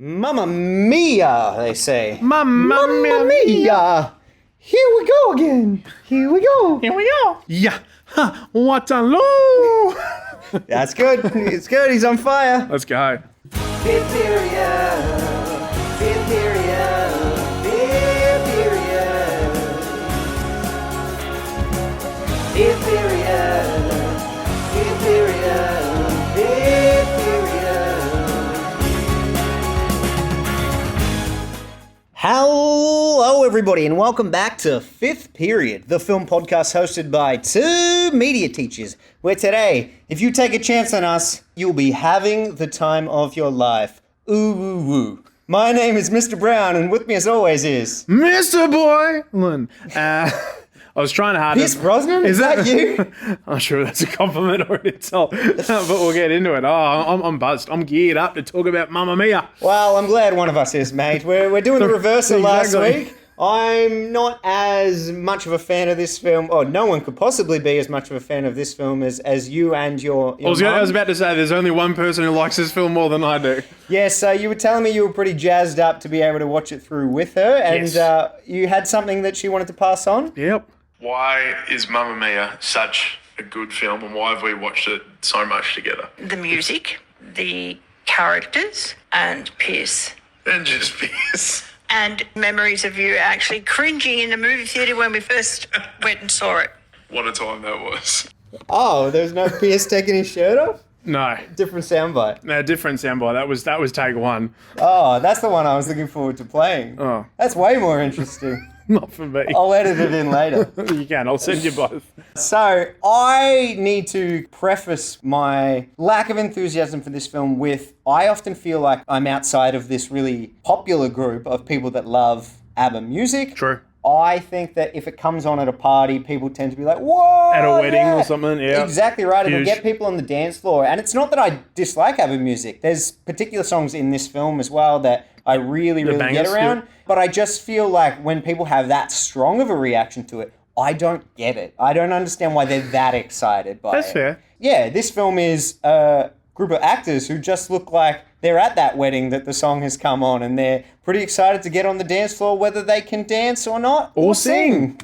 Mamma mia, they say. Mamma mia! Here we go again. Here we go. Here we go. Yeah. Ha. Waterloo. That's good. It's good. He's on fire. Let's go. Fifth period. Fifth period. Fifth period. Fifth period. Fifth period. Fifth period. Hello, everybody, and welcome back to Fifth Period, the film podcast hosted by two media teachers, where today, if you take a chance on us, you'll be having the time of your life. Ooh, woo, woo. My name is Mr. Brown, and with me as always is... Mr. Boylan. I was trying hard. Pierce Brosnan? Is that you? I'm sure that's a compliment or an insult, but we'll get into it. I'm buzzed. I'm geared up to talk about Mamma Mia. Well, I'm glad one of us is, mate. We're doing the reversal last week. I'm not as much of a fan of this film, or no one could possibly be as much of a fan of this film as you and your I was about to say, there's only one person who likes this film more than I do. Yeah, so you were telling me you were pretty jazzed up to be able to watch it through with her, and yes. You had something that she wanted to pass on? Yep. Why is Mamma Mia such a good film, and why have we watched it so much together? The music, the characters, and Pierce. And just Pierce. And memories of you actually cringing in the movie theatre when we first went and saw it. What a time that was. Oh, there's no Pierce taking his shirt off? No. Different soundbite. No, different soundbite. That was take one. Oh, that's the one I was looking forward to playing. Oh. That's way more interesting. Not for me. I'll edit it in later. You can. I'll send you both. So, I need to preface my lack of enthusiasm for this film with, I often feel like I'm outside of this really popular group of people that love ABBA music. True. I think that if it comes on at a party, people tend to be like, whoa! At a wedding or something, yeah. Exactly right. Huge. It'll get people on the dance floor. And it's not that I dislike ABBA music. There's particular songs in this film as well that I really bangers, get around. yeah. But I just feel like when people have that strong of a reaction to it, I don't get it. I don't understand why they're that excited by it. That's fair. Yeah, this film is a group of actors who just look like they're at that wedding that the song has come on, and they're pretty excited to get on the dance floor whether they can dance or not. Or sing.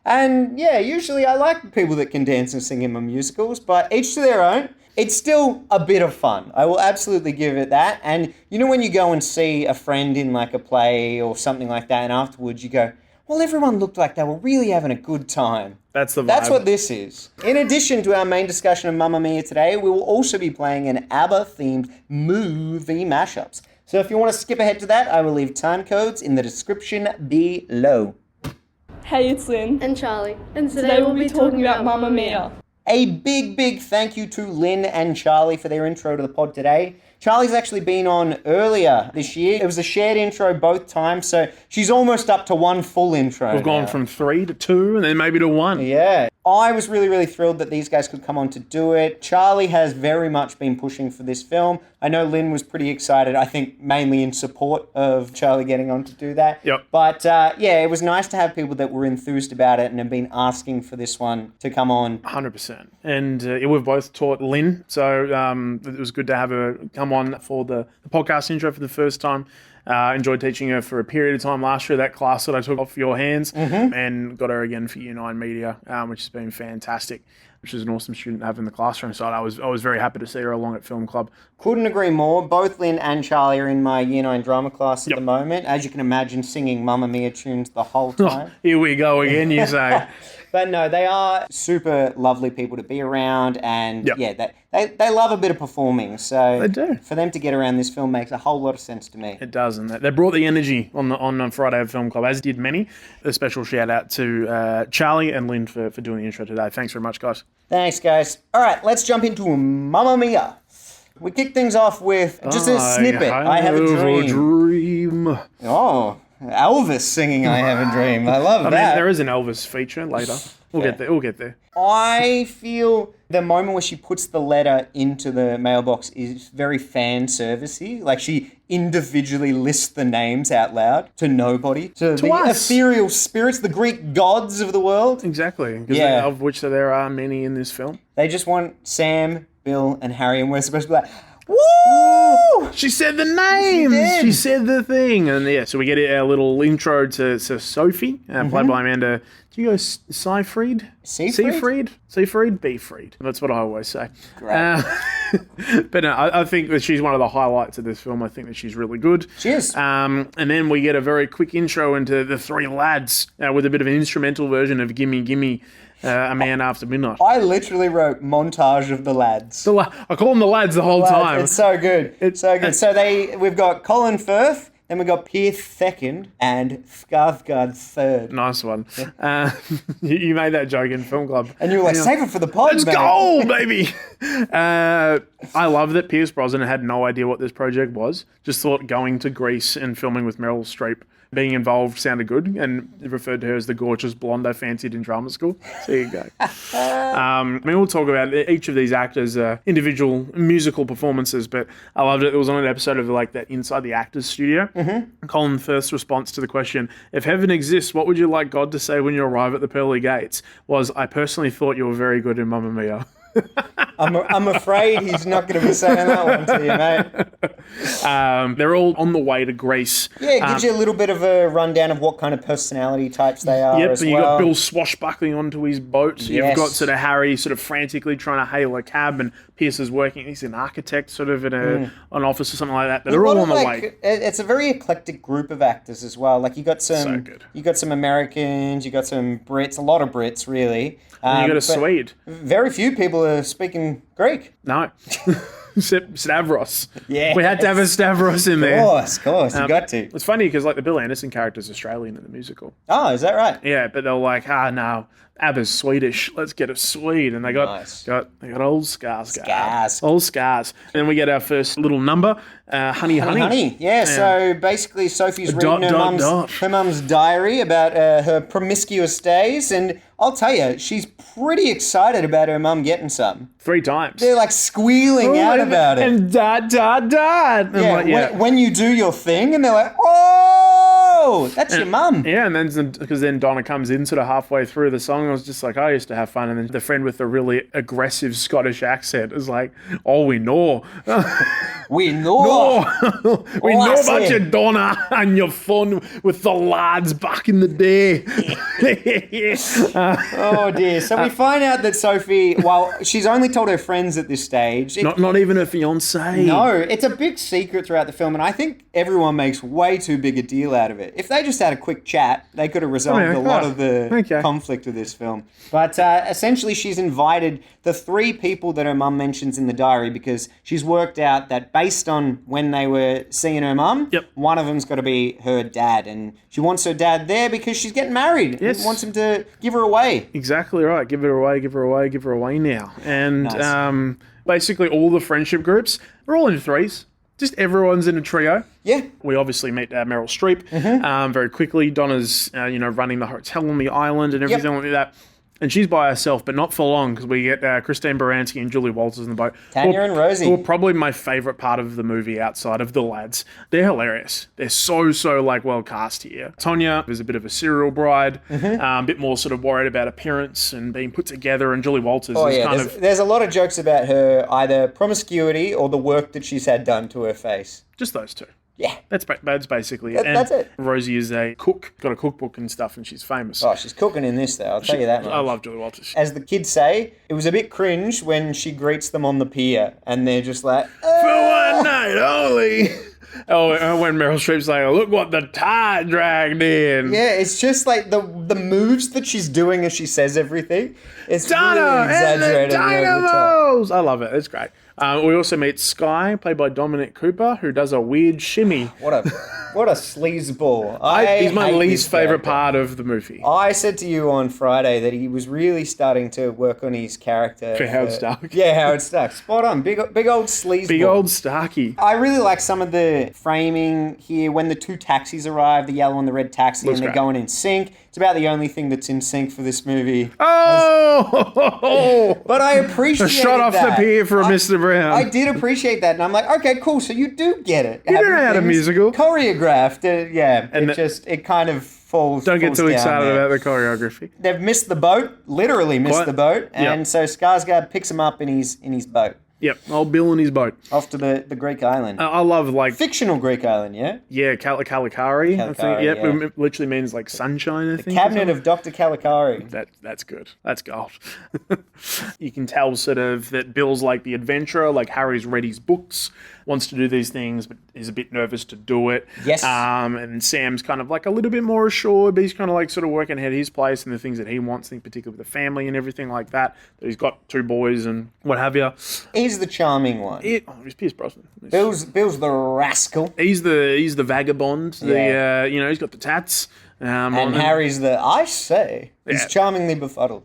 And yeah, usually I like people that can dance and sing in my musicals, but each to their own. It's still a bit of fun. I will absolutely give it that. And you know when you go and see a friend in like a play or something like that, and afterwards you go, well, everyone looked like they were really having a good time. That's the vibe. That's what this is. In addition to our main discussion of Mamma Mia today, we will also be playing an ABBA-themed movie mashups. So if you want to skip ahead to that, I will leave time codes in the description below. Hey, it's Lynn. And Charlie. And today we'll be talking about Mamma Mia. A big thank you to Lynn and Charlie for their intro to the pod today. Charlie's actually been on earlier this year. It was a shared intro both times, so she's almost up to one full intro. We've gone from 3 to 2 and then maybe to 1. Yeah. I was really thrilled that these guys could come on to do it. Charlie has very much been pushing for this film. I know Lynn was pretty excited, I think mainly in support of Charlie getting on to do that. Yep. But yeah, it was nice to have people that were enthused about it and have been asking for this one to come on. 100%. And we've both taught Lynn, so it was good to have her come on for the podcast intro for the first time. Enjoyed teaching her for a period of time last year, that class that I took off your hands, and got her again for Year 9 Media, which has been fantastic, which is an awesome student to have in the classroom. So I was very happy to see her along at Film Club. Couldn't agree more. Both Lynn and Charlie are in my Year 9 drama class at Yep. the moment. As you can imagine, singing Mamma Mia tunes the whole time. Here we go again, you say. But no, they are super lovely people to be around, and Yep. yeah, they love a bit of performing. So They do. For them to get around this film makes a whole lot of sense to me. It does, and they brought the energy on Friday at Film Club, as did many. A special shout out to Charlie and Lynn for doing the intro today. Thanks very much, guys. Thanks, guys. All right, let's jump into Mamma Mia. We kick things off with just a snippet. I have a dream. Oh, Elvis singing I Have a Dream. I love that. I mean, there is an Elvis feature later. We'll get there. I feel the moment where she puts the letter into the mailbox is very fan servicey. Like she individually lists the names out loud to nobody. To the us. ethereal spirits, the Greek gods of the world. Exactly. Yeah. Of which there are many in this film. They just want Sam, Bill, and Harry, and we're supposed to be like, Woo! She said the names. did. She said the thing. And yeah, so we get our little intro to Sophie, played by Amanda. Do you go Seyfried? Seyfried? Seyfried? Beefried. That's what I always say. Great. But no, I think that she's one of the highlights of this film. I think that she's really good. She is. And then we get a very quick intro into the three lads with a bit of an instrumental version of Gimme Gimme, A Man After Midnight. I literally wrote montage of the lads. I call them the lads the whole time. It's so good. It's so good. So we've got Colin Firth, then we've got Pierce second, and Skarsgård third. Nice one. You made that joke in film club. And you were like, save it for the pod, Let's mate. go, baby. I love that Pierce Brosnan had no idea what this project was. Just thought going to Greece and filming with Meryl Streep, being involved sounded good, and referred to her as the gorgeous blonde I fancied in drama school. So there you go. We'll talk about each of these actors' individual musical performances, but I loved it. It was on an episode of like that Inside the Actors Studio. Mm-hmm. Colin Firth's response to the question, if heaven exists, what would you like God to say when you arrive at the pearly gates? Was, I personally thought you were very good in Mamma Mia. I'm afraid he's not going to be saying that one to you, mate. They're all on the way to Greece. Yeah, it gives you a little bit of a rundown of what kind of personality types they are. Yep, as and you well. got Bill swashbuckling onto his boat. Yes. You've got sort of Harry sort of frantically trying to hail a cab, and Pierce is working. He's an architect, sort of in an office or something like that. But they're all on the way. It's a very eclectic group of actors as well. Like you got some, So good. You got some Americans, you got some Brits, a lot of Brits really. And you got a but Swede. Very few people are speaking Greek. No. Stavros. Yeah. We had to have a Stavros in there. Of course, you got to. It's funny because like the Bill Anderson character is Australian in the musical. Oh, is that right? Yeah, but they're like, no, ABBA's Swedish. Let's get a Swede. And they got old scars. Old scars. And then we get our first little number, Honey Honey. Yeah, so basically Sophie's reading her mum's diary about her promiscuous days, and I'll tell you, she's pretty excited about her mum getting some. 3 times. They're like squealing out about it. And dad. When you do your thing, and they're like, oh, that's your mum. Yeah, and then because then Donna comes in sort of halfway through the song, I was just like, I used to have fun, and then the friend with the really aggressive Scottish accent is like, oh, we know. We know. We know about you, Donna, and your fun with the lads back in the day. Oh dear. So we find out that Sophie, well, she's only told her friends at this stage. Not even her fiancé. No, it's a big secret throughout the film, and I think everyone makes way too big a deal out of it. If they just had a quick chat, they could have resolved a lot of the conflict of this film. But essentially, she's invited the 3 people that her mum mentions in the diary because she's worked out that based on when they were seeing her mum, one of them's got to be her dad, and she wants her dad there because she's getting married. Yes. And wants him to give her away. Exactly right. Give her away now. And basically all the friendship groups are all in 3s. Just everyone's in a trio. Yeah. We obviously meet Meryl Streep very quickly. Donna's, running the hotel on the island and everything like that. And she's by herself, but not for long, because we get Christine Baranski and Julie Walters in the boat. Tanya and Rosie. Who are probably my favourite part of the movie outside of the lads. They're hilarious. They're so well cast here. Tanya is a bit of a serial bride, a bit more sort of worried about appearance and being put together, and Julie Walters is kind of... There's a lot of jokes about her, either promiscuity or the work that she's had done to her face. Just those 2. Yeah. That's basically That's it. Rosie is a cook, got a cookbook and stuff, and she's famous. Oh, she's cooking in this, though. I'll tell you that much. I love Julie Walters. As the kids say, it was a bit cringe when she greets them on the pier, and they're just like, For one night only. When Meryl Streep's like, look what the tide dragged in. Yeah, it's just like the moves that she's doing as she says everything. It's Donna really exaggerated. and the Dynamos! I love it. It's great. We also meet Sky, played by Dominic Cooper, who does a weird shimmy. What a sleazeball. He's my least favourite part of the movie. I said to you on Friday that he was really starting to work on his character. For Howard Stark. Yeah, Howard Stark. Spot on. Big old sleazeball. Big old Starky. I really like some of the framing here when the 2 taxis arrive, the yellow and the red taxi, Looks and they're great. going in sync. It's about the only thing that's in sync for this movie. Oh! But I appreciate A shot off the pier for Mr. Brown. I did appreciate that, and I'm like, okay, cool. So you do get it. You know how to musical. Choreographed, it kind of falls. Don't get falls too down excited there. about the choreography. They've missed the boat, literally missed the boat, and so Skarsgård picks him up in his boat. Yep, old Bill and his boat. Off to the Greek island. I love, like... Fictional Greek island, yeah? Yeah, Kalokairi, I think. Kalokairi, Yep, yeah. it literally means, like, sunshine, I think. Cabinet of Dr. Kalokairi. That's good. That's gold. You can tell sort of that Bill's like the adventurer, like Harry's read his books, wants to do these things, but is a bit nervous to do it. Yes. And Sam's kind of like a little bit more assured, but he's kind of like sort of working ahead his place and the things that he wants, I think particularly with the family and everything like that. He's got 2 boys and what have you. He's the charming one. He's Pierce Brosnan. Bill's the rascal. He's the vagabond. Yeah. He's got the tats. And Harry's I say, he's charmingly befuddled.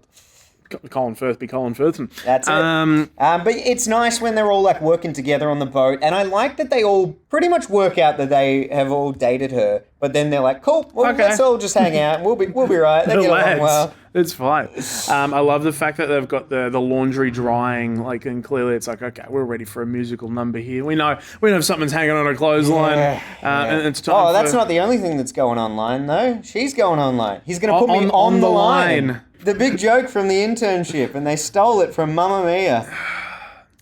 Colin Firth be Colin Firth. That's it. But it's nice when they're all like working together on the boat, and I like that they all pretty much work out that they have all dated her. But then they're like, "Cool, well, Okay. let's all just hang out. We'll be right." They get along well. It's fine. I love the fact that they've got the laundry drying, like, and clearly it's like, okay, we're ready for a musical number here. We know something's hanging on a clothesline, and it's time. That's not the only thing that's going online though. She's going online. He's going to put me on the line. The big joke from the internship, and they stole it from Mamma Mia.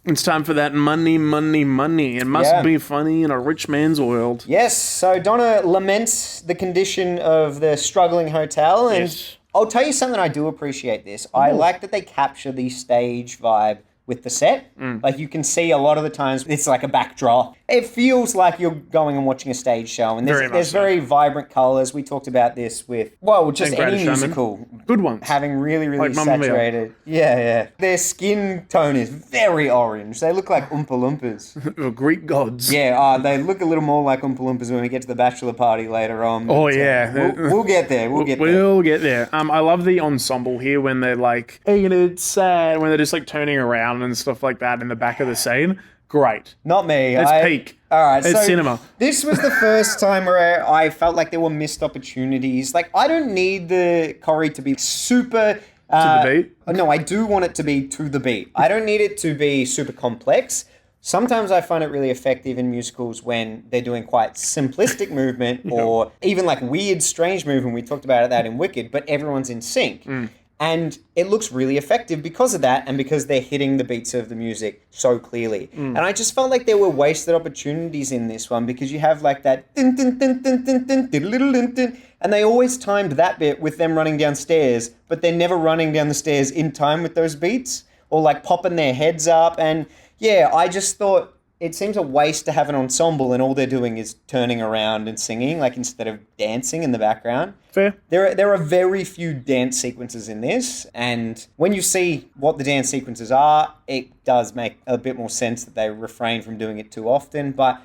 It's time for that money, money, money. It must be funny in a rich man's world. Yes, so Donna laments the condition of the struggling hotel, and I'll tell you something, I do appreciate this. I like that they capture the stage vibe with the set. Like, you can see a lot of the times it's like a backdrop. It feels like you're going and watching a stage show, and there's very vibrant colours. We talked about this with, just any musical. Good ones. Having really, really Like Mamma Mia. saturated. Yeah. Their skin tone is very orange. They look like Oompa Loompas. Greek gods. Yeah, they look a little more like Oompa Loompas when we get to the bachelor party later on. Oh, But, yeah. We'll get there. We'll get there. I love the ensemble here when they're like, hey, it's sad, when they're just like turning around and stuff like that in the back of the scene. Great. Not me. It's peak. All right, it's cinema. This was the first time where I felt like there were missed opportunities. Like, I don't need the choreo to be super... to the beat? No, I do want it to be to the beat. I don't need it to be super complex. Sometimes I find it really effective in musicals when they're doing quite simplistic movement or even like weird, strange movement. We talked about that in Wicked, but everyone's in sync. And it looks really effective because of that and because they're hitting the beats of the music so clearly. And I just felt like there were wasted opportunities in this one because you have like that dun, dun, dun, dun, dun, dun, dun, dun, dun, and they always timed that bit with them running downstairs, but they're never running down the stairs in time with those beats or like popping their heads up. And yeah, I just thought it seems a waste to have an ensemble and all they're doing is turning around and singing, like instead of dancing in the background. Fair. There are very few dance sequences in this, and when you see what the dance sequences are, it does make a bit more sense that they refrain from doing it too often. But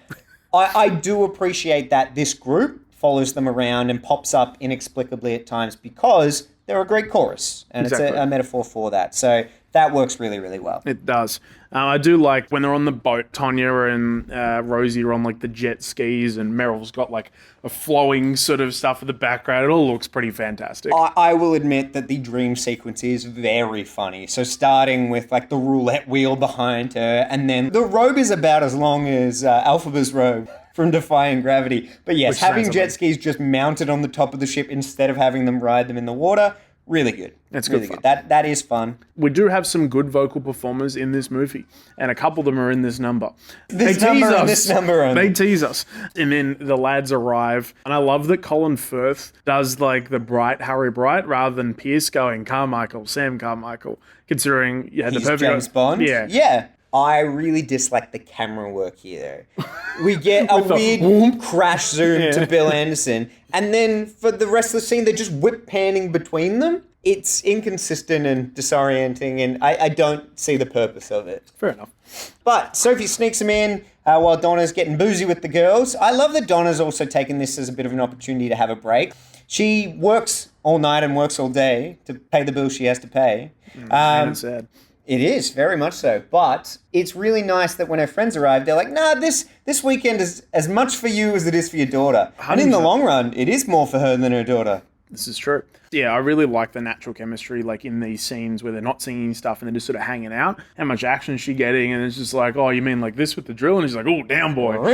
I do appreciate that this group follows them around and pops up inexplicably at times because they're a great chorus, and it's a metaphor for that. So that works really, really well. It does. I do like when they're on the boat, Tanya and Rosie are on like the jet skis and Meryl's got like a flowing sort of stuff in the background. It all looks pretty fantastic. I will admit that the dream sequence is very funny. So starting with like the roulette wheel behind her, and then the robe is about as long as Elphaba's robe from Defying Gravity. But yes, having jet skis just mounted on the top of the ship instead of having them ride them in the water, really good. That's really good. That is fun. We do have some good vocal performers in this movie, and a couple of them are in this number. This number only. They tease us. And then the lads arrive, and I love that Colin Firth does like the bright Harry Bright rather than Pierce going Carmichael, Sam Carmichael, considering you had the perfect James Bond. Yeah. I really dislike the camera work here. We get a weird crash zoom to Bill Anderson, and then for the rest of the scene, they're just whip panning between them. It's inconsistent and disorienting, and I don't see the purpose of it. Fair enough. But Sophie sneaks him in while Donna's getting boozy with the girls. I love that Donna's also taken this as a bit of an opportunity to have a break. She works all night and works all day to pay the bills she has to pay. And it's sad. It is, very much so. But it's really nice that when her friends arrive, they're like, nah, this weekend is as much for you as it is for your daughter. 100%. And in the long run, it is more for her than her daughter. This is true. Yeah, I really like the natural chemistry, like in these scenes where they're not singing stuff and they're just sort of hanging out. How much action is she getting? And it's just like, oh, you mean like this with the drill? And he's like, oh, down, boy.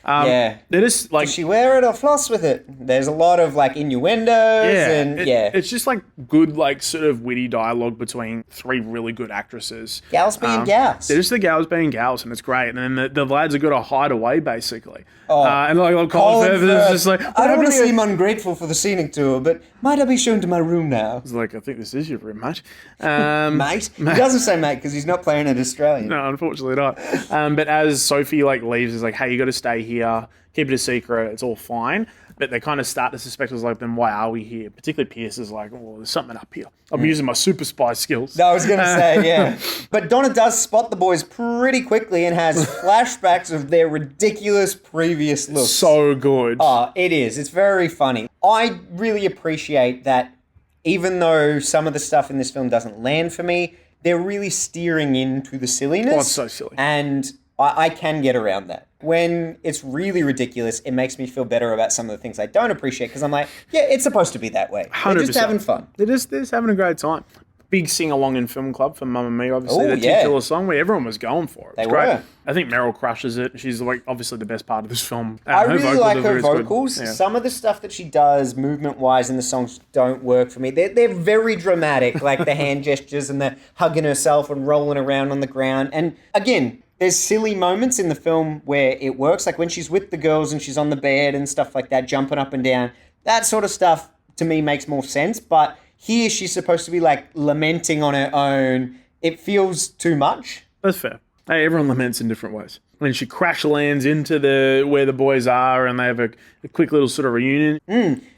Yeah. They're just like, Does she wear it or floss with it? There's a lot of like innuendos and it's just like good, like sort of witty dialogue between three really good actresses. Gals being gals. They're just the gals being gals, and it's great. And then the lads have got to hide away, basically. Oh. And like Colin Colin Firth Firth. is just like, I don't want to seem ungrateful for the scenic tour, but might I be shown to my room now? It's like, I think this is your room, mate. Mate? He doesn't say mate because he's not playing it Australian. No, unfortunately not. But as Sophie like leaves, is like, hey, you got to stay here, keep it a secret, it's all fine. But they kind of start to suspect, us like, then why are we here? Particularly Pierce is like, well, there's something up here. I'm using my super spy skills. No, I was going to say, yeah. But Donna does spot the boys pretty quickly and has flashbacks of their ridiculous previous looks. So good. Oh, it is. It's very funny. I really appreciate that even though some of the stuff in this film doesn't land for me, they're really steering into the silliness. Oh, it's so silly. And I can get around that. When it's really ridiculous, it makes me feel better about some of the things I don't appreciate because I'm like, yeah, it's supposed to be that way. 100%. They're just having fun. They're just having a great time. Big sing-along in film club for Mamma Mia, obviously. Oh, The titular song where everyone was going for it. They It's great. were. I think Meryl crushes it. She's like obviously the best part of this film. I Her really vocals like are her very good. vocals. Yeah. Some of the stuff that she does movement-wise in the songs don't work for me. They're very dramatic, like the hand gestures and the hugging herself and rolling around on the ground. And again, there's silly moments in the film where it works, like when she's with the girls and she's on the bed and stuff like that, jumping up and down. That sort of stuff, to me, makes more sense. But here, she's supposed to be, like, lamenting on her own. It feels too much. That's fair. Hey, everyone laments in different ways. When she crash lands into where the boys are and they have a quick little sort of reunion.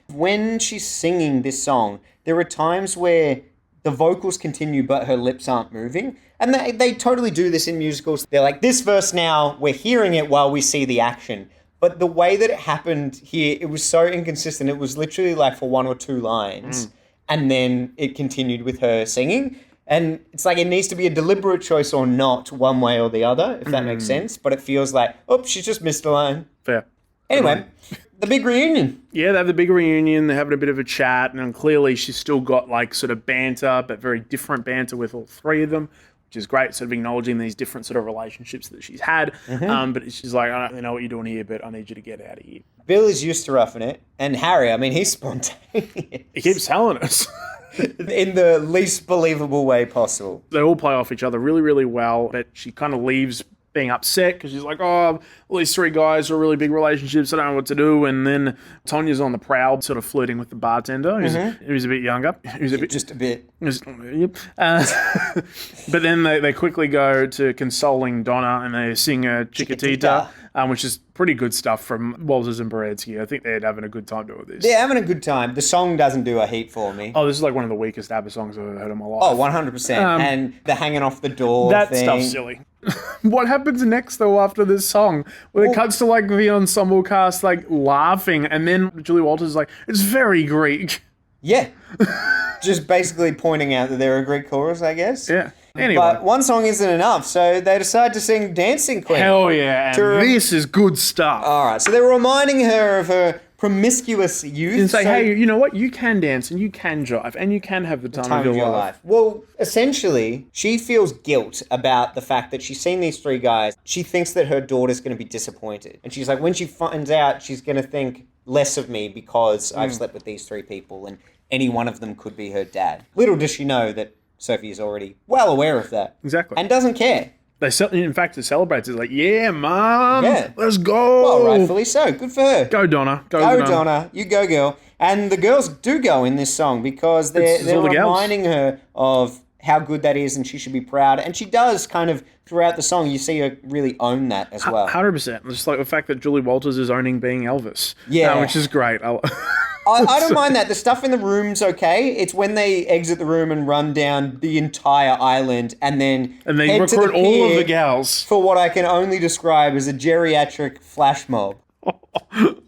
When she's singing this song, there are times where the vocals continue but her lips aren't moving. And they totally do this in musicals. They're like, this verse now, we're hearing it while we see the action. But the way that it happened here, it was so inconsistent. It was literally like for one or two lines. And then it continued with her singing. And it's like it needs to be a deliberate choice or not, one way or the other, if that makes sense. But it feels like, oh, she's just missed a line. Fair. Anyway, the big reunion. Yeah, they have the big reunion. They're having a bit of a chat. And clearly she's still got like sort of banter, but very different banter with all three of them, which is great, sort of acknowledging these different sort of relationships that she's had. But she's like, I don't really know what you're doing here, but I need you to get out of here. Bill is used to roughing it. And Harry, I mean, he's spontaneous. He keeps telling us. In the least believable way possible. They all play off each other really, really well, but she kind of leaves being upset because she's like, oh, all these three guys are really big relationships. I don't know what to do. And then Tanya's on the prowl, sort of flirting with the bartender, who's a bit younger. Just a bit. But then they quickly go to consoling Donna and they sing Chiquitita, which is pretty good stuff from Walters and Beretsky. I think they're having a good time doing this. They're having a good time. The song doesn't do a heap for me. Oh, this is like one of the weakest ABBA songs I've ever heard in my life. Oh, 100%. And the hanging off the door That thing. stuff's silly. What happens next, though, after this song? Where it cuts to, like, the ensemble cast, like, laughing, and then Julie Walters is like, it's very Greek. Yeah. Just basically pointing out that they're a Greek chorus, I guess. Yeah. Anyway. But one song isn't enough, so they decide to sing Dancing Queen. Hell yeah. And this is good stuff. All right, so they're reminding her of her promiscuous youth. And say, hey, you know what? You can dance and you can jive and you can have the time of your life. Well, essentially, she feels guilt about the fact that she's seen these three guys. She thinks that her daughter's going to be disappointed. And she's like, when she finds out, she's going to think less of me because I've slept with these three people and any one of them could be her dad. Little does she know that Sophie is already well aware of that. Exactly. And doesn't care. In fact, it celebrates. It's like, yeah, Mom, let's go. Well, rightfully so. Good for her. Go, Donna. Go, Donna. You go, girl. And the girls do go in this song because they're reminding her of how good that is and she should be proud. And she does kind of, throughout the song, you see her really own that as well. 100%. Just like the fact that Julie Walters is owning being Elvis. Yeah. Which is great. I don't mind that. The stuff in the room's okay. It's when they exit the room and run down the entire island and then they head to recruit the all of pier the gals for what I can only describe as a geriatric flash mob.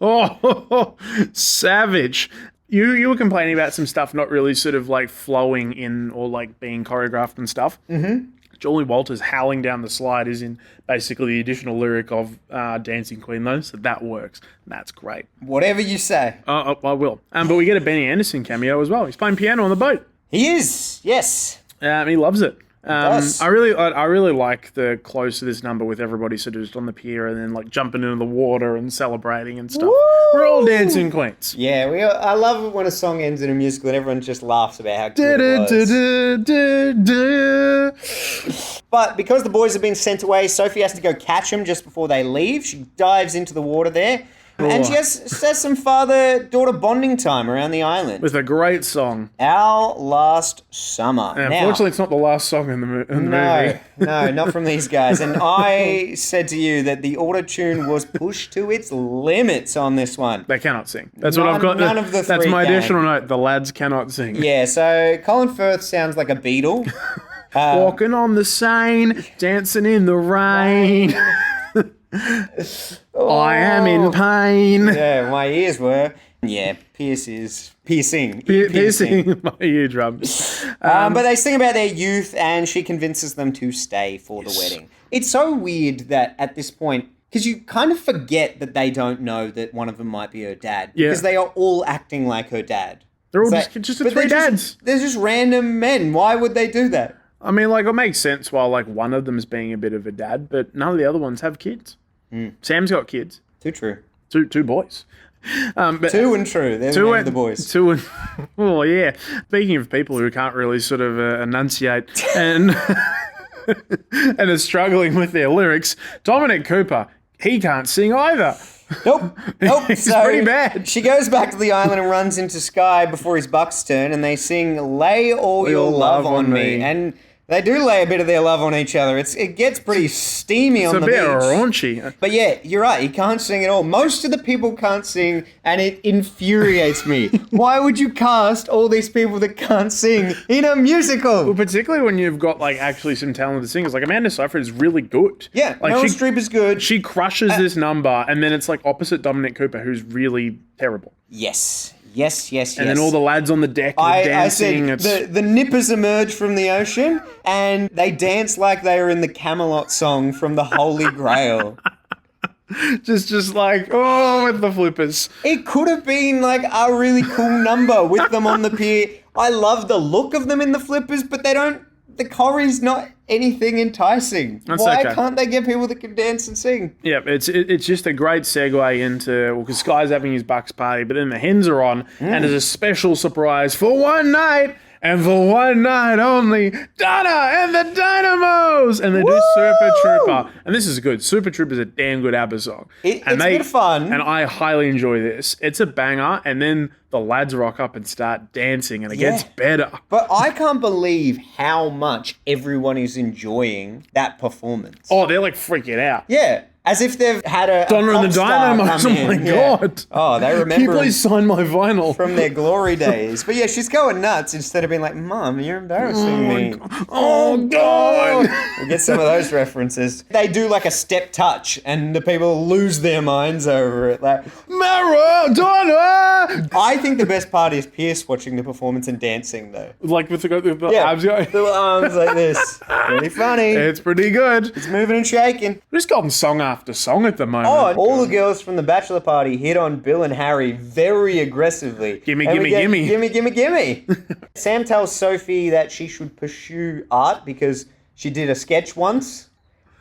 Oh, savage. You were complaining about some stuff not really sort of like flowing in or like being choreographed and stuff. Mm-hmm. Julie Walters howling down the slide is in basically the additional lyric of Dancing Queen, though, so that works. That's great. Whatever you say. I will. But we get a Benny Anderson cameo as well. He's playing piano on the boat. He is, yes. He loves it. Does. I really like the close of this number with everybody sort of just on the pier and then like jumping into the water and celebrating and stuff. Woo! We're all dancing queens. Yeah, I love it when a song ends in a musical and everyone just laughs about how good it was. But because the boys have been sent away, Sophie has to go catch them just before they leave. She dives into the water there. And she has some father-daughter bonding time around the island. With a great song. Our Last Summer. And unfortunately, it's not the last song in the movie. No, not from these guys. And I said to you that the auto-tune was pushed to its limits on this one. They cannot sing. That's what I've got. None of the three That's my can. additional note. The lads cannot sing. Yeah, so Colin Firth sounds like a Beatle. Walking on the Seine, dancing in the rain. I am in pain. Yeah, my ears were. Yeah, piercing my eardrums. But they sing about their youth and she convinces them to stay for the wedding. It's so weird that at this point, because you kind of forget that they don't know that one of them might be her dad. Yeah. Because they are all acting like her dad. They're all It's just the but three dads. They're just random men. Why would they do that? I mean, like, it makes sense while, like, one of them's being a bit of a dad, but none of the other ones have kids. Sam's got kids. Too true. Two boys. But Two and true. They're the name of the boys. Two and... Oh, yeah. Speaking of people who can't really sort of enunciate and... and are struggling with their lyrics, Dominic Cooper, he can't sing either. Nope. It's pretty bad. She goes back to the island and runs into Sky before his bucks turn, and they sing "Lay All Your Love on Me," and they do lay a bit of their love on each other. It gets pretty steamy on the beach. It's a bit raunchy. But yeah, you're right. He can't sing at all. Most of the people can't sing, and it infuriates me. Why would you cast all these people that can't sing in a musical? Well, particularly when you've got like actually some talented singers. Like Amanda Seyfried is really good. Yeah, like Meryl Streep is good. She crushes this number, and then it's like opposite Dominic Cooper, who's really terrible. Yes. And then all the lads on the deck are dancing. I said the nippers emerge from the ocean and they dance like they are in the Camelot song from the Holy Grail. just like, oh, with the flippers. It could have been like a really cool number with them on the pier. I love the look of them in the flippers, but the chorie's not anything enticing. Why can't they get people that can dance and sing? Yeah, it's just a great segue into, because Sky's having his Bucks party, but then the hens are on, and as a special surprise for one night, and for one night only, Donna and the Dynamos! And they do Super Trooper. And this is good. Super Trooper is a damn good ABBA song. It's a bit of fun. And I highly enjoy this. It's a banger, and then the lads rock up and start dancing, and it gets better. But I can't believe how much everyone is enjoying that performance. Oh, they're like freaking out. Yeah. As if they've had a Donna and the pop star Dynamos. come Oh my in. Yeah. God. Oh, they remember Can you please sign my vinyl? from their glory days. But yeah, she's going nuts instead of being like, Mom, you're embarrassing me. Oh, God. We'll get some of those references. They do like a step touch and the people lose their minds over it. Like, Maradona! I think the best part is Pierce watching the performance and dancing though. Like with the Yeah, abs going. little arms like this. Really funny. It's pretty good. It's moving and shaking. We're just gotten song after song at the moment. Oh, and all the girls from the bachelor party hit on Bill and Harry very aggressively. Gimme, And we gimme, get, gimme. Gimme. Sam tells Sophie that she should pursue art because she did a sketch once.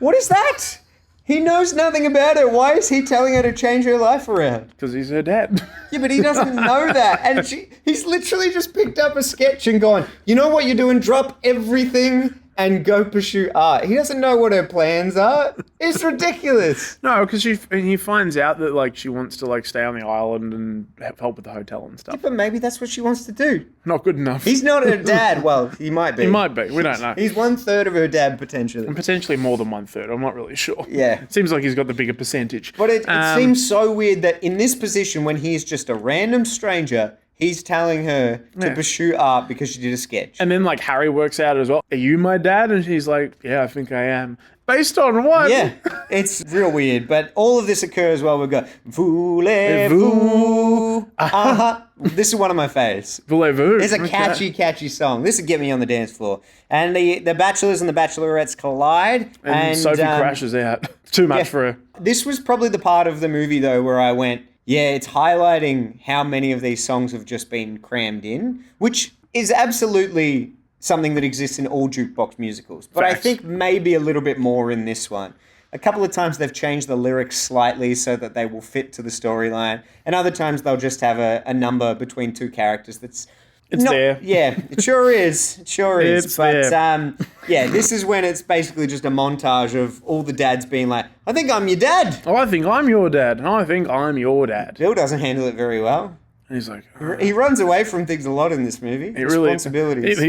What is that? He knows nothing about it. Why is he telling her to change her life around? Because he's her dad. Yeah, but he doesn't know that. And he's literally just picked up a sketch and gone, you know what you're doing? Drop everything and go pursue art. He doesn't know what her plans are. It's ridiculous. No, because he finds out that like she wants to like stay on the island and help with the hotel and stuff. But maybe that's what she wants to do. Not good enough. He's not her dad. Well, he might be. He might be. We don't know. He's 1/3 of her dad, potentially. And potentially more than 1/3. I'm not really sure. Yeah. It seems like he's got the bigger percentage. But it seems so weird that in this position, when he's just a random stranger, he's telling her to pursue art because she did a sketch. And then like Harry works out as well. Are you my dad? And she's like, yeah, I think I am. Based on what? Yeah, it's real weird. But all of this occurs while we go, voulez-vous? This is one of my faves. Voulez-vous? It's a catchy song. This would get me on the dance floor. And the bachelors and the bachelorettes collide. And Sophie crashes out. Too much for her. This was probably the part of the movie, though, where I went, yeah, it's highlighting how many of these songs have just been crammed in, which is absolutely something that exists in all jukebox musicals. But Facts. I think maybe a little bit more in this one. A couple of times they've changed the lyrics slightly so that they will fit to the storyline. And other times they'll just have a number between two characters that's... It's there. Yeah, it sure is. It sure is. It's but there. yeah, this is when it's basically just a montage of all the dads being like, I think I'm your dad. Oh, I think I'm your dad. And I think I'm your dad. Bill doesn't handle it very well. And he's like... He runs away from things a lot in this movie. Responsibilities.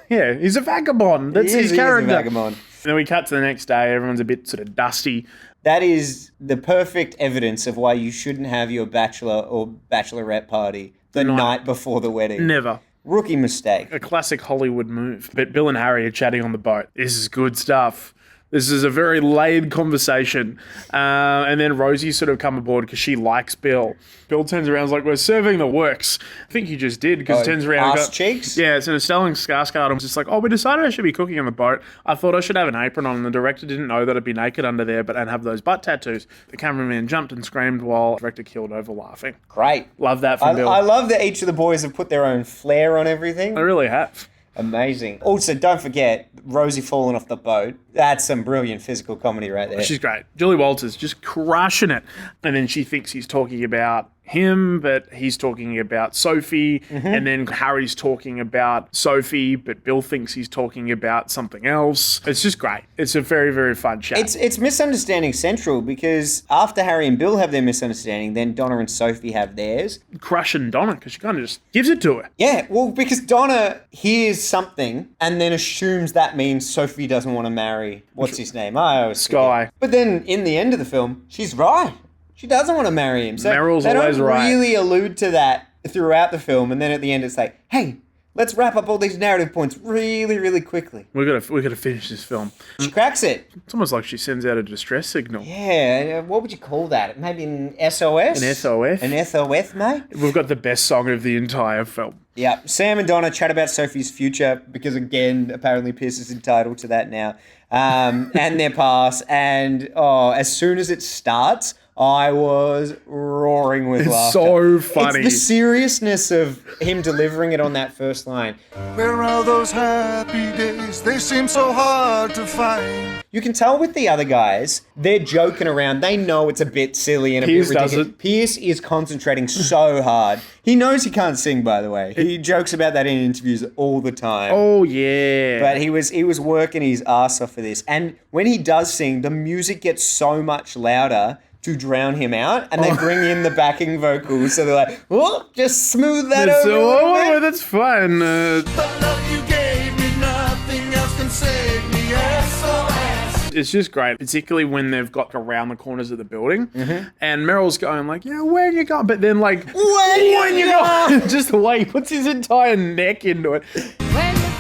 Yeah, he's a vagabond. That's his character. He is a vagabond. And then we cut to the next day. Everyone's a bit sort of dusty. That is the perfect evidence of why you shouldn't have your bachelor or bachelorette party the night before the wedding. Never. Rookie mistake. A classic Hollywood move. But Bill and Harry are chatting on the boat. This is good stuff. This is a very laid conversation. And then Rosie sort of come aboard because she likes Bill. Bill turns around and is like, we're serving the works. I think he just did because turns around and Ass cheeks? Yeah, so Stellan Skarsgård was just like, we decided I should be cooking on the boat. I thought I should have an apron on. And the director didn't know that I'd be naked under there and have those butt tattoos. The cameraman jumped and screamed while the director killed over laughing. Great. Love that from Bill. I love that each of the boys have put their own flair on everything. I really have. Amazing. Also, don't forget, Rosie falling off the boat. That's some brilliant physical comedy right there. She's great. Julie Walters just crushing it. And then she thinks he's talking about him, but he's talking about Sophie. Mm-hmm. And then Harry's talking about Sophie, but Bill thinks he's talking about something else. It's just great. It's a very, very fun chat. It's misunderstanding central because after Harry and Bill have their misunderstanding, then Donna and Sophie have theirs. Crushing Donna because she kind of just gives it to her. Yeah, well, because Donna hears something and then assumes that means Sophie doesn't want to marry, what's his name? I always Sky. forget. But then in the end of the film, she's right. She doesn't want to marry him. So Meryl's they always don't right. really allude to that throughout the film. And then at the end, it's like, hey, let's wrap up all these narrative points really, really quickly. We gotta finish this film. She cracks it. It's almost like she sends out a distress signal. Yeah, what would you call that? Maybe an SOS? An SOS? An SOS, mate? We've got the best song of the entire film. Yeah, Sam and Donna chat about Sophie's future because, again, apparently Pierce is entitled to that now, and their past. And, as soon as it starts, I was roaring with laughter. So funny. It's the seriousness of him delivering it on that first line. Where are those happy days? They seem so hard to find. You can tell with the other guys, they're joking around. They know it's a bit silly and a Pierce bit ridiculous. doesn't. Pierce is concentrating so hard. He knows he can't sing, by the way. He jokes about that in interviews all the time. Oh, yeah. But he was working his ass off for this. And when he does sing, the music gets so much louder to drown him out, and they bring in the backing vocals. So they're like, oh, just smooth that over a little bit. That's fine. The love you gave me, nothing else can save me. SOS. It's just great, particularly when they've got around the corners of the building, Mm-hmm. and Meryl's going like, yeah, where you going? But then like, When you go? just the way he puts his entire neck into it. When you're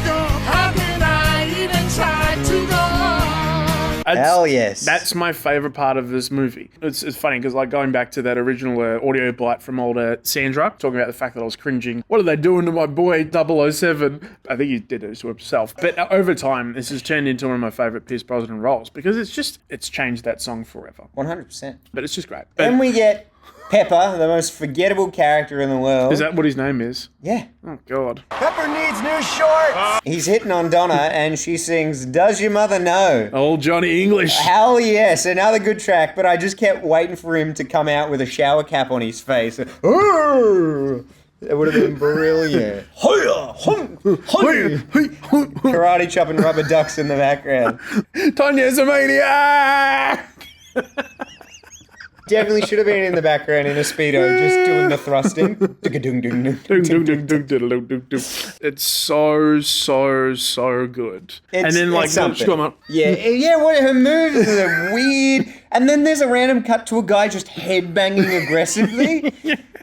gone, how can I even try to go on? Hell yes. That's my favorite part of this movie. It's funny because like going back to that original audio bite from older Sandra, talking about the fact that I was cringing. What are they doing to my boy 007? I think he did it to himself. But over time, this has turned into one of my favorite Pierce Brosnan roles because it's changed that song forever. 100%. But it's just great. Then we get Pepper, the most forgettable character in the world. Is that what his name is? Yeah. Oh, God. Pepper needs new shorts. He's hitting on Donna, and she sings, Does Your Mother Know? Old Johnny English. Hell yes, another good track, but I just kept waiting for him to come out with a shower cap on his face. Ooh! It would have been brilliant. Karate chopping rubber ducks in the background. Tanya's a maniac! Definitely should have been in the background in a Speedo, just doing the thrusting. It's so good. And then like something. come on. Yeah, what her moves are weird. And then there's a random cut to a guy just headbanging aggressively.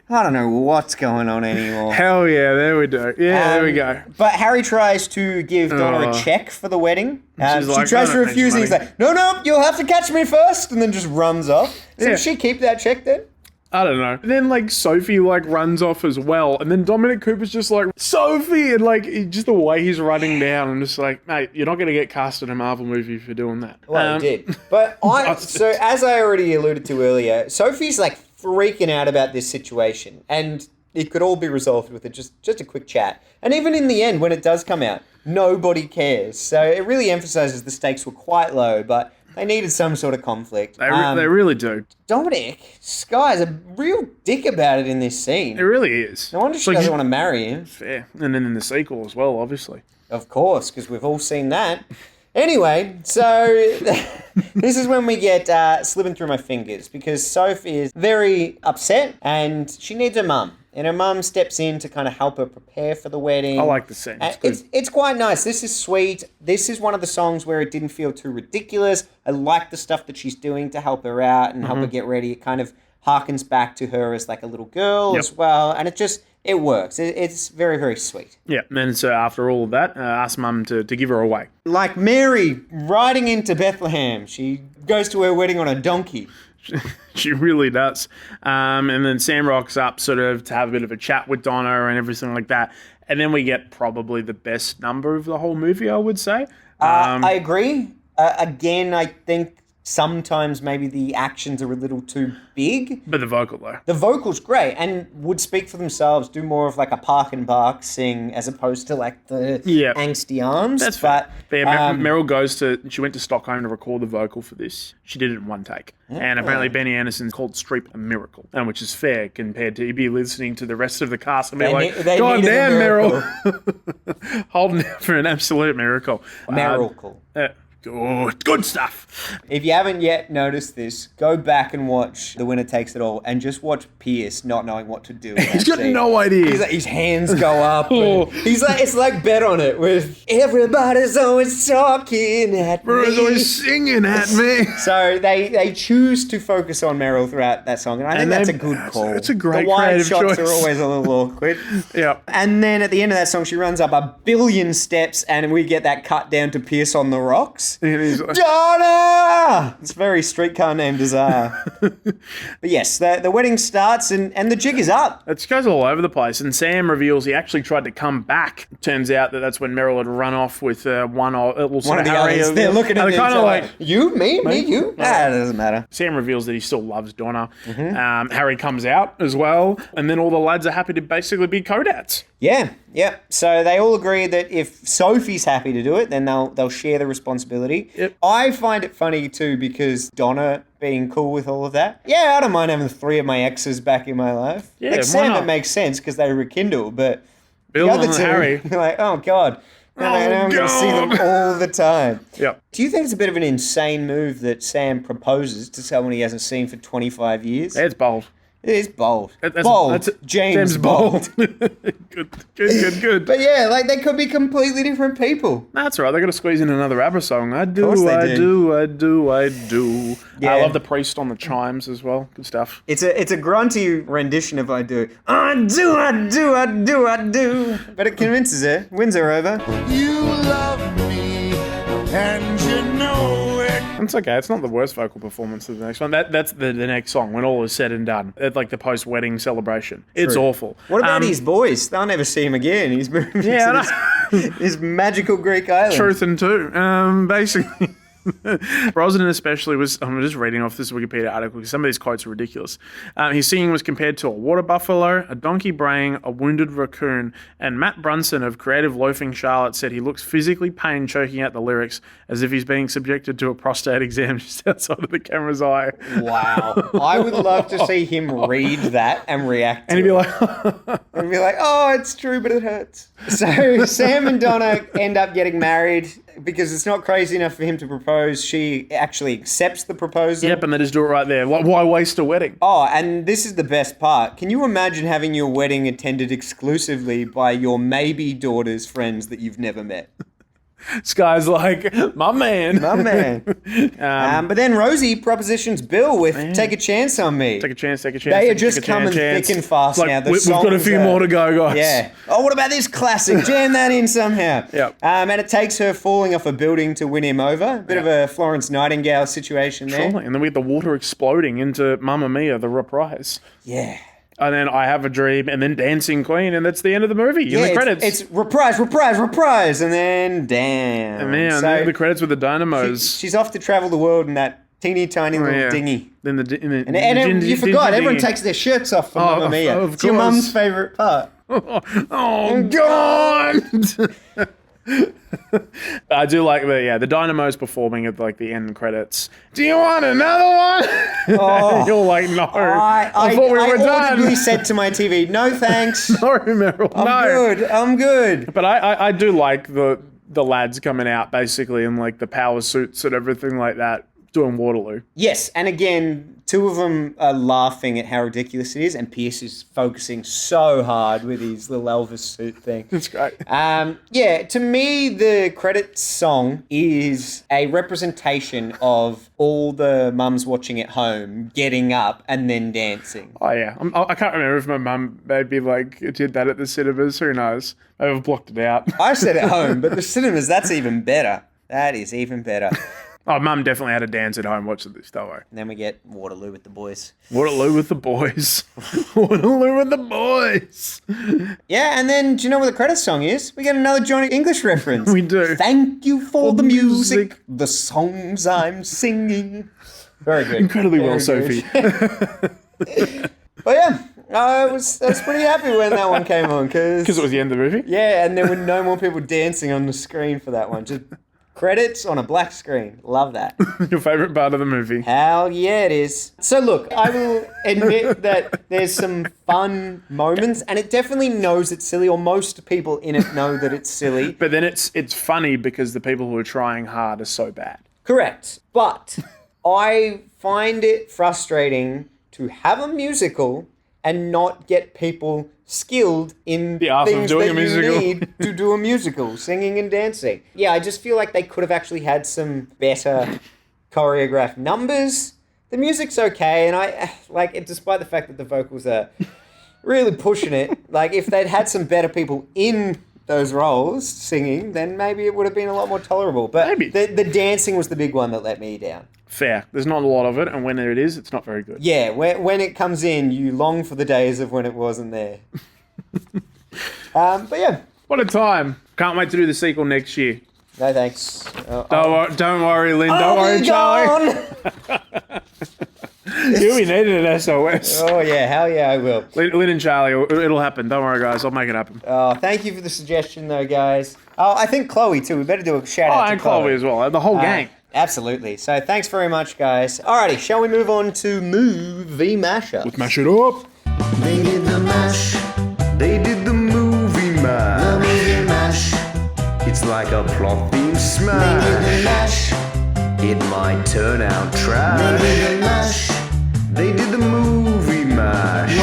I don't know what's going on anymore. Hell yeah, there we go. Yeah, there we go. But Harry tries to give Donna a check for the wedding. She like, tries "I to don't refuse need and he's like, no, you'll have to catch me first, and then just runs off. So does she keep that check then? I don't know. And then like Sophie like runs off as well, and then Dominic Cooper's just like, Sophie, and like just the way he's running down, I'm just like, mate, you're not going to get cast in a Marvel movie for doing that. Well, he did. But so as I already alluded to earlier, Sophie's like freaking out about this situation, and it could all be resolved with just a quick chat. And even in the end, when it does come out, nobody cares. So it really emphasizes the stakes were quite low, but they needed some sort of conflict. They really do. Dominic, Sky's a real dick about it in this scene. It really is. No wonder she doesn't want to marry him. Fair. And then in the sequel as well, obviously. Of course, because we've all seen that. Anyway, so this is when we get slipping through my fingers, because Sophie is very upset and she needs her mum. And her mum steps in to kind of help her prepare for the wedding. I like the scene. It's quite nice. This is sweet. This is one of the songs where it didn't feel too ridiculous. I like the stuff that she's doing to help her out and help her get ready. It kind of harkens back to her as like a little girl as well. And it works. It's very, very sweet. Yeah, and then so after all of that, ask mum to give her away. Like Mary riding into Bethlehem. She goes to her wedding on a donkey. She really does. And then Sam rocks up sort of to have a bit of a chat with Donna and everything like that. And then we get probably the best number of the whole movie, I would say. I agree. Again, I think sometimes maybe the actions are a little too big. But the vocal, though. The vocal's great and would speak for themselves, do more of like a Park and Bark sing as opposed to like the angsty arms. That's fair. But Meryl she went to Stockholm to record the vocal for this. She did it in one take. And apparently Benny Anderson called Streep a miracle, which is fair compared to you be listening to the rest of the cast and be like, God damn, Meryl. Holding out for an absolute miracle. Miracle. Good stuff. If you haven't yet noticed this, go back and watch The Winner Takes It All and just watch Pierce not knowing what to do. He's got no idea. He's like, his hands go up. He's like, it's like Bet on It with everybody's always talking at me. Everybody's always singing at me. So they choose to focus on Meryl throughout that song, and I think that's a good call. It's a great The wide creative shots choice. are always a little awkward. Yeah. And then at the end of that song, she runs up 1 billion steps, and we get that cut down to Pierce on the rocks. It is. Donna! It's very Streetcar Named Desire. But yes, the wedding starts and the jig is up. It goes all over the place. And Sam reveals he actually tried to come back. Turns out that's when Meryl had run off with one of the others. They're looking at each other like, you, me, you? It doesn't matter. Sam reveals that he still loves Donna. Harry comes out as well. And then all the lads are happy to basically be co-dads. Yeah. So they all agree that if Sophie's happy to do it, then they'll share the responsibility. Yep. I find it funny too because Donna being cool with all of that. Yeah, I don't mind having 3 of my exes back in my life. Yeah, like Sam, not? it makes sense because they rekindle, but Bill the other and two, Harry. you're like, oh God. I'm going to see them all the time. Yep. Do you think it's a bit of an insane move that Sam proposes to someone he hasn't seen for 25 years? It's bold. It is bold. That's James Bold. Good. But yeah, like they could be completely different people. That's right. They're going to squeeze in another ABBA song. I do. Yeah. I love the priest on the chimes as well. Good stuff. It's a grunty rendition of I do. I do. But it convinces her. Wins her over. You love me, and you know it. It's okay. It's not the worst vocal performance of the next one. That's the next song when all is said and done. It's like the post-wedding celebration. It's awful. What about his boys? They'll never see him again. He's moved to his magical Greek island. Truth and two. Basically. Brosnan especially I'm just reading off this Wikipedia article because some of these quotes are ridiculous. His singing was compared to a water buffalo, a donkey braying, a wounded raccoon, and Matt Brunson of Creative Loafing Charlotte said he looks physically pained choking out the lyrics as if he's being subjected to a prostate exam just outside of the camera's eye. Wow. I would love to see him read that and react to and he'd be like, and be like, oh, it's true, but it hurts. So Sam and Donna end up getting married because it's not crazy enough for him to propose. She actually accepts the proposal. Yep, and they just do it right there. Why waste a wedding? Oh, and this is the best part. Can you imagine having your wedding attended exclusively by your maybe daughter's friends that you've never met? This guy's like, my man. My man. But then Rosie propositions Bill with "Take a Chance on Me." Take a chance. They are just coming thick and fast Like, now. The we've got a songs few are- more to go, guys. Yeah. Oh, what about this classic? Jam that in somehow. Yep. And it takes her falling off a building to win him over. Bit of a Florence Nightingale situation there. Surely. And then we get the water exploding into Mamma Mia, the reprise. Yeah. And then I Have a Dream, and then Dancing Queen, and that's the end of the movie. In the credits. It's reprise, and then damn. And man, So the credits with the dynamos. she's off to travel the world in that teeny tiny little yeah. dinghy. Then And you forgot, everyone takes their shirts off for Mamma Mia. of It's your course. mum's favourite part. Oh, God! I do like the dynamos performing at like the end credits. Do you want another one? Oh. You're like, no. I thought we were audibly done. said to my TV, no thanks. No, Meryl, no. I'm good. But I do like the lads coming out basically in like the power suits and everything like that doing Waterloo. Yes, and again, two of them are laughing at how ridiculous it is, and Pierce is focusing so hard with his little Elvis suit thing. It's great. Yeah, to me, the credits song is a representation of all the mums watching at home getting up and then dancing. Oh yeah, I can't remember if my mum maybe like did that at the cinemas. Who knows? Maybe I've blocked it out. I said at home, but the cinemas, that's even better. That is even better. Oh, mum definitely had a dance at home watching this, don't worry. And then we get Waterloo with the boys. Waterloo with the boys. Waterloo with the boys. Yeah, and then do you know what the credits song is? We get another Johnny English reference. We do. Thank you for the music, music. the songs I'm singing. Very good. Incredibly Very well, good. Sophie. But yeah, I was pretty happy when that one came on Because it was the end of the movie? yeah, and there were no more people dancing on the screen for that one. Just credits on a black screen. Love that. Your favourite part of the movie. Hell yeah, it is. So look, I will admit that there's some fun moments, and it definitely knows it's silly, or most people in it know that it's silly. But then it's funny because the people who are trying hard are so bad. Correct. But I find it frustrating to have a musical and not get people skilled in The art of things doing that a musical. you need to do a musical, singing and dancing. Yeah, I just feel like they could have actually had some better choreographed numbers. The music's okay, and I like it, despite the fact that the vocals are really pushing it. Like, if they'd had some better people in those roles singing, then maybe it would have been a lot more tolerable. But Maybe. the dancing was the big one that let me down. Fair. There's not a lot of it, and when it is, it's not very good. Yeah, when it comes in, you long for the days of when it wasn't there. But yeah, What a time. Can't wait to do the sequel next year. no thanks. Don't worry, Lynn. Don't I'll worry, be Charlie. gone. You needed an SOS. Oh yeah, hell yeah, I will. Lynn and Charlie, it'll happen. Don't worry, guys. I'll make it happen. Oh, thank you for the suggestion, though, guys. Oh, I think Chloe too. We better do a shout out to And Chloe as well. The whole gang. Absolutely. So thanks very much, guys. Alrighty, shall we move on to movie mashup? Mash it up. They did the mash. They did the movie mash. The movie mash. It's like a plot theme smash. They did the mash. It might turn out trash. They did the mash. They did the movie mash.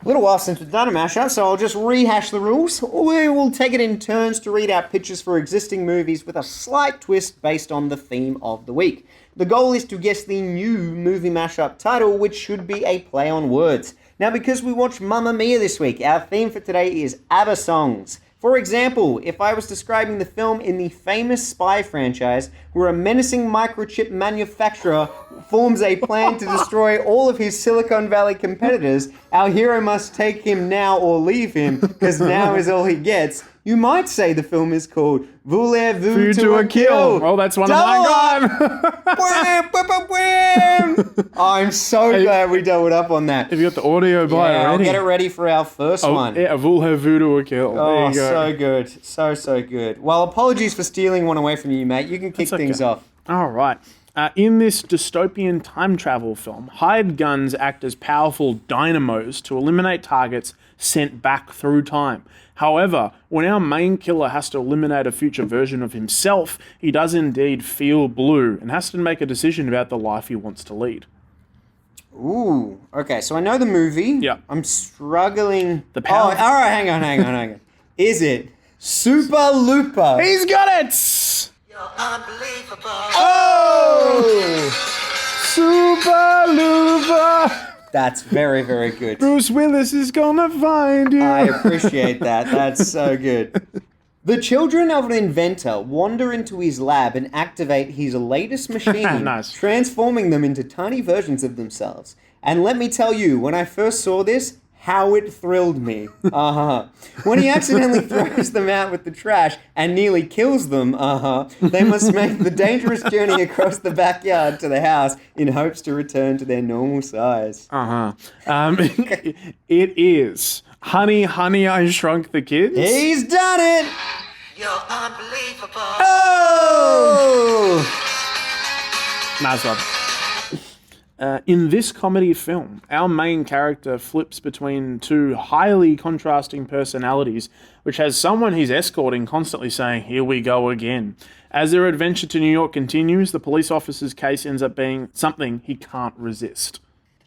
A little while since we've done a mashup, so I'll just rehash the rules. We will take it in turns to read out pitches for existing movies with a slight twist based on the theme of the week. The goal is to guess the new movie mashup title, which should be a play on words. Now, because we watched Mamma Mia this week, our theme for today is ABBA songs. For example, if I was describing the film in the famous spy franchise, where a menacing microchip manufacturer forms a plan to destroy all of his Silicon Valley competitors, our hero must take him now or leave him, because now is all he gets. You might say the film is called Voulez-vous to a Kill. Well, that's one Double of up. mine. Wham, wham, wham, wham. I'm so glad we doubled up on that. Have you got the audio by Yeah, I'll already? get it ready for our first one. Yeah, Voulez-vous to a kill. There Oh, you go. so good. So good. Well, apologies for stealing one away from you, mate. You can kick That's okay. things off. All right. In this dystopian time travel film, hired guns act as powerful dynamos to eliminate targets sent back through time. However, when our main killer has to eliminate a future version of himself, he does indeed feel blue and has to make a decision about the life he wants to lead. Ooh. Okay, so I know the movie. Yeah. I'm struggling. The power- Oh, all right, hang on. Is it Super Looper? He's got it! Oh! Super Looper! That's very, very good. Bruce Willis is gonna find you. I appreciate that. That's so good. The children of an inventor wander into his lab and activate his latest machine, Nice. transforming them into tiny versions of themselves. And let me tell you, when I first saw this, how it thrilled me. When he accidentally throws them out with the trash and nearly kills them, they must make the dangerous journey across the backyard to the house in hopes to return to their normal size. It is Honey, Honey, I Shrunk the Kids. He's done it! You're unbelievable. Oh! Nice one. In this comedy film, our main character flips between two highly contrasting personalities, which has someone he's escorting constantly saying, "Here we go again." As their adventure to New York continues, the police officer's case ends up being something he can't resist.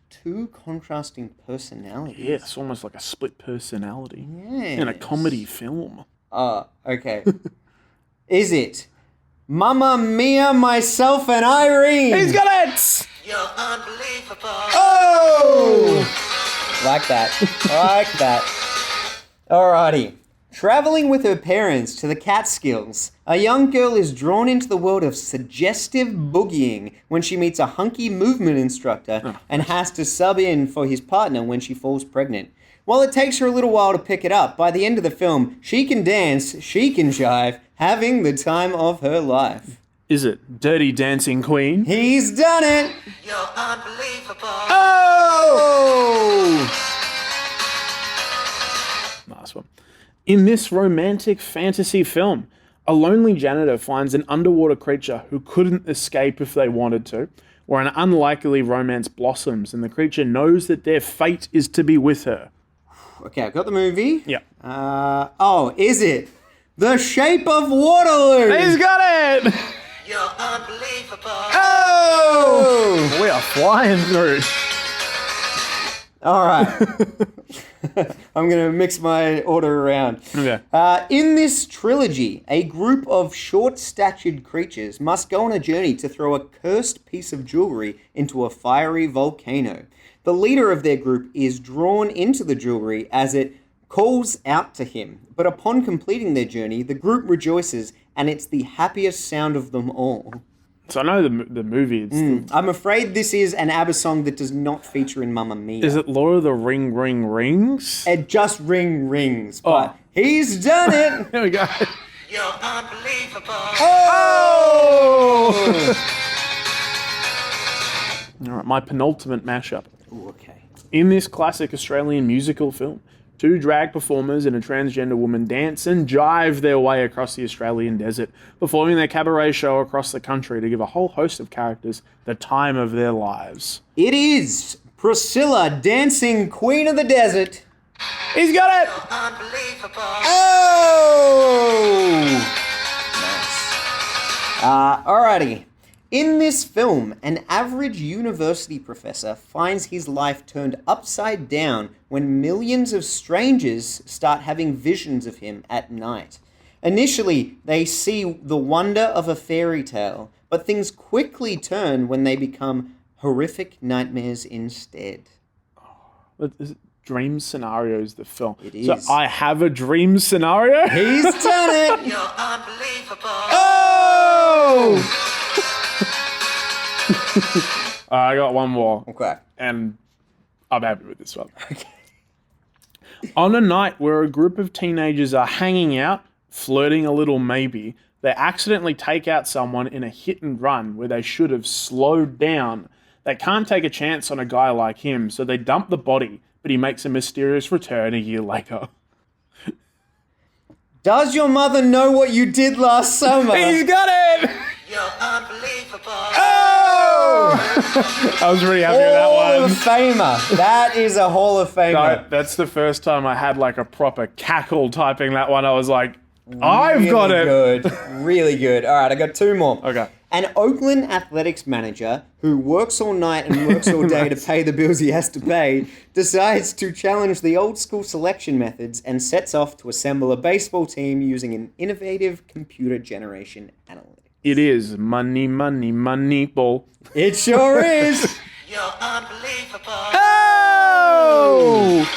Two contrasting personalities. Yes, almost like a split personality Yes. in a comedy film. Okay. Is it Mamma Mia, Myself, and Irene? He's got it! You're unbelievable. Oh! Like that. Like that. Alrighty. Traveling with her parents to the Catskills, a young girl is drawn into the world of suggestive boogieing when she meets a hunky movement instructor and has to sub in for his partner when she falls pregnant. While it takes her a little while to pick it up, by the end of the film, she can dance, she can jive, having the time of her life. Is it Dirty Dancing Queen? He's done it! You're unbelievable. Oh! Nice one. In this romantic fantasy film, a lonely janitor finds an underwater creature who couldn't escape if they wanted to, where an unlikely romance blossoms and the creature knows that their fate is to be with her. Okay, I've got the movie. Yeah. Is it The Shape of Waterloo? He's got it! You're unbelievable. Oh! We are flying through. All right. I'm going to mix my order around. Okay. In this trilogy, a group of short-statured creatures must go on a journey to throw a cursed piece of jewelry into a fiery volcano. The leader of their group is drawn into the jewelry as it calls out to him. But upon completing their journey, the group rejoices, and it's the happiest sound of them all. So I know the movie. I'm afraid this is an ABBA song that does not feature in Mamma Mia. Is it Lord of the Rings? It just rings, but he's done it. There we go. You're unbelievable. Oh! All right, my penultimate mashup. Ooh, okay. In this classic Australian musical film, two drag performers and a transgender woman dance and jive their way across the Australian desert, performing their cabaret show across the country to give a whole host of characters the time of their lives. It is Priscilla, dancing queen of the desert. He's got it! Unbelievable. Oh! Nice. Alrighty. In this film, an average university professor finds his life turned upside down when millions of strangers start having visions of him at night. Initially, they see the wonder of a fairy tale, but things quickly turn when they become horrific nightmares instead. Is it Dream Scenarios, the film? It is. So I have a dream scenario? He's done it! You're unbelievable. Oh! I got one more. Okay. And I'm happy with this one. Okay. On a night where a group of teenagers are hanging out, flirting a little maybe, they accidentally take out someone in a hit and run where they should have slowed down. They can't take a chance on a guy like him, so they dump the body, but he makes a mysterious return a year later. Does your mother know what you did last summer? He's got it! You're unbelievable. Oh! I was really happy with that Hall of one. Famer. That is a Hall of Famer. No, that's the first time I had like a proper cackle typing that one. I was like, I've got it. Good. Really good. All right, I got two more. Okay. An Oakland athletics manager who works all night and works all day to pay the bills he has to pay decides to challenge the old school selection methods and sets off to assemble a baseball team using an innovative computer generation analytic. It is money, money, money ball. It sure is. You're unbelievable. Oh!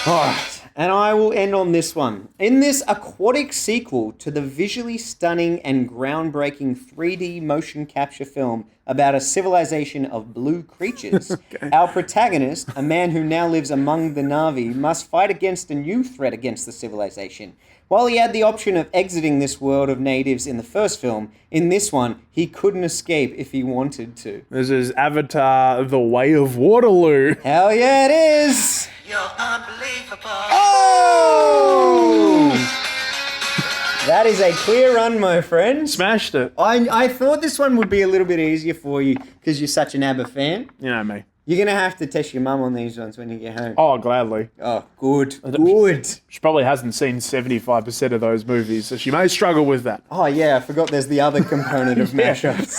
All right. And I will end on this one. In this aquatic sequel to the visually stunning and groundbreaking 3D motion capture film about a civilization of blue creatures, our protagonist, a man who now lives among the Na'vi, must fight against a new threat against the civilization. While he had the option of exiting this world of natives in the first film, in this one, he couldn't escape if he wanted to. This is Avatar: The Way of Waterloo. Hell yeah, it is! You're unbelievable. Oh! That is a clear run, my friend. Smashed it. I thought this one would be a little bit easier for you because you're such an ABBA fan. You know me. You're going to have to test your mum on these ones when you get home. Oh, gladly. Oh, good. Good. She probably hasn't seen 75% of those movies, so she may struggle with that. Oh, yeah, I forgot there's the other component of mashups.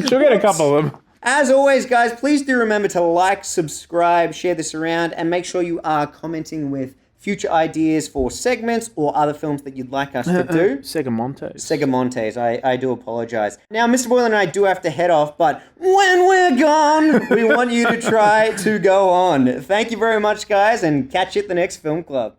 She'll get a couple of them. As always, guys, please do remember to like, subscribe, share this around, and make sure you are commenting with future ideas for segments or other films that you'd like us to do. Segamontes, I do apologize. Now, Mr. Boylan and I do have to head off, but when we're gone, we want you to try to go on. Thank you very much, guys, and catch you at the next film club.